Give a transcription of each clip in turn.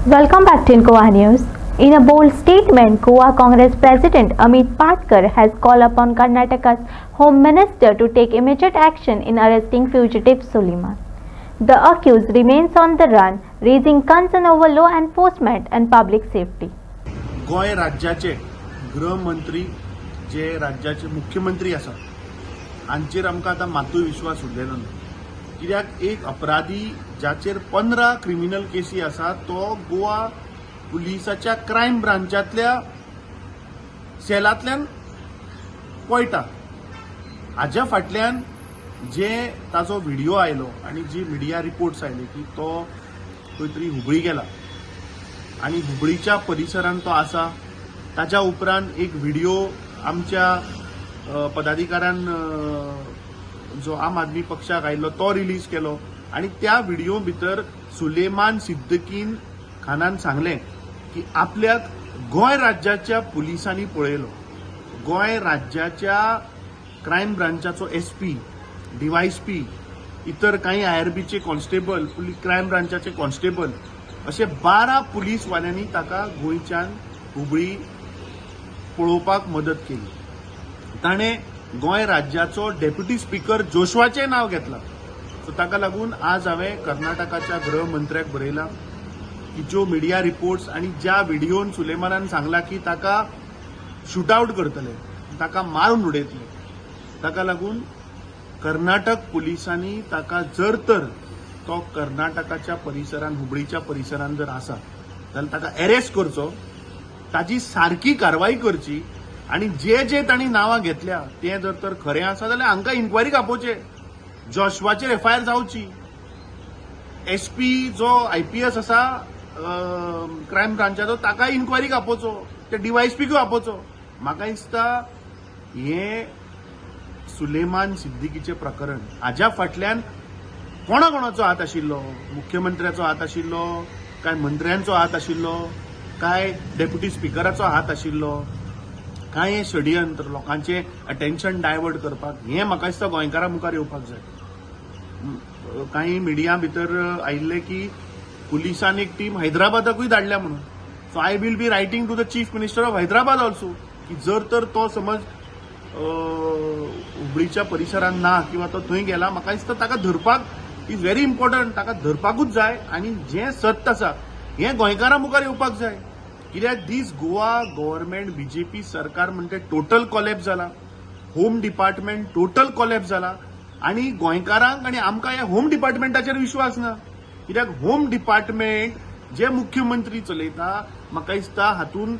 Welcome back to Incoa News. In a bold statement, Goa Congress President Amit Patkar has called upon Karnataka's Home Minister to take immediate action in arresting fugitive Suleiman. The accused remains on the run, raising concern over law enforcement and public safety. गोय राज्याचे गृहमंत्री जे राज्याचे मुख्यमंत्री आसा हांचेर आमकां आतां मातूय विश्वास उरलेलो ना. कित्याक एक अपराधी जाचेर 15 क्रिमिनल केसी आसा तो गोवा पुलिसाच्या क्रायम ब्रांचातल्या सेलांतल्यान पळटा. हाच्या फाटल्यान जे ताचो व्हिडिओ आयलो आनी जी मिडिया रिपोर्ट्स आयले की तो खंय तरी हुबळी गेला आणि हुबळीच्या परिसरात तो आसा. ताच्या उपरांत एक व्हिडिओ आमच्या पदाधिकाऱ्यान जो आम आदमी पक्षाक आयिल्लो तो रिलीज केलो आणि त्या व्हिडिओ भितर सुलेमान सिद्दीकीन खानान सांगलें की आपल्याक गोंय राज्याच्या पुलिसांनी पळयलो. गोंय राज्याच्या क्रायम ब्रांचाचो एसपी, डीवायएसपी, इतर काही आयआरबीचे कॉन्स्टेबल, क्रायम ब्रांचाचे कॉन्स्टेबल असे 12 पुलीस वाल्यांनी ताका गोंयच्यान हुबळी पळोवपाक मदत केली. ताणे गोंय राज्याचो डेप्युटी स्पीकर जोशवाचे नाव घेतला. सो ताका लागून आज हांवें कर्नाटकाच्या गृहमंत्र्याक बरयला की ज्यो मिडिया रिपोर्ट्स आणि ज्या व्हिडिओन सुलेमानान सांगला की ताका शूटआउट करतले, ताका मारून उडयतले, ताका लागून कर्नाटक पुलिसांनी ताका जर तर तो कर्नाटकाच्या परिसरात हुबळीच्या परिसरात जर आसा जाल्यार ताका अरेस्ट करचो, ताची सारकी कारवाई करची आणि जे जे तांणी नावां घेतल्या ते जर तर खरें आसा जाल्यार हांकां इन्क्वायरीक आपोवचे. जॉशवाचेर एफआयआर जावची. एसपी जो आयपीएस आसा क्रायम ब्रांचाचो ताकाय इन्क्वायरीक आपोवचो, ते डीवायएसपीकूय आपोवचो. म्हाका दिसता हे सुलेमान सिद्दीकीचे प्रकरण हाज्या फाटल्यान कोणाकोणाचो हात आशिल्लो, मुख्यमंत्र्याचो हात आशिल्लो काय मंत्र्यांचो हात आशिल्लो काय डेप्युटी स्पीकराचो हात आशिल्लो काय हे षडयंत्र लोकांचे अटेन्शन डायवर्ट करपाक हे म्हाका दिसता गोंयकारां मुखार येवपाक जाय. काही मिडिया भितर आयिल्ले की पुलिसान एक टीम हैदराबादाकूय धाडल्या म्हणून. So I will be writing to the chief minister of Hyderabad also की जर तर तो समज हुबळीच्या परिसरात ना किंवा तो थंय गेला, म्हाका दिसता ताका धरपाक इज व्हेरी इम्पॉर्टंट. ताका धरपाकूच जाय आणि जे सत्य आसा हे गोंयकारां मुखार येवपाक जाय. कित्याक दीस गोवा गव्हर्नमेंट बीजेपी सरकार म्हणते टोटल कॉलॅप्स जाला, होम डिपार्टमेंट टोटल कॉलॅप्स जाला आणि गोंयकारांक आणि आमकां ह्या होम डिपार्टमेंटाचेर विश्वास ना. कित्याक होम डिपार्टमेंट जे मुख्यमंत्री चलयता म्हाका दिसता हातून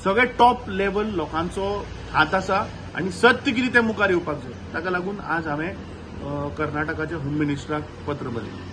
सगळे टॉप लेवल लोकांचो हात आसा आणि सत्य कितें ते मुखार येवपाक जाय. ताका लागून आज हांवें कर्नाटकाच्या होम मिनिस्टराक पत्र बरयलें.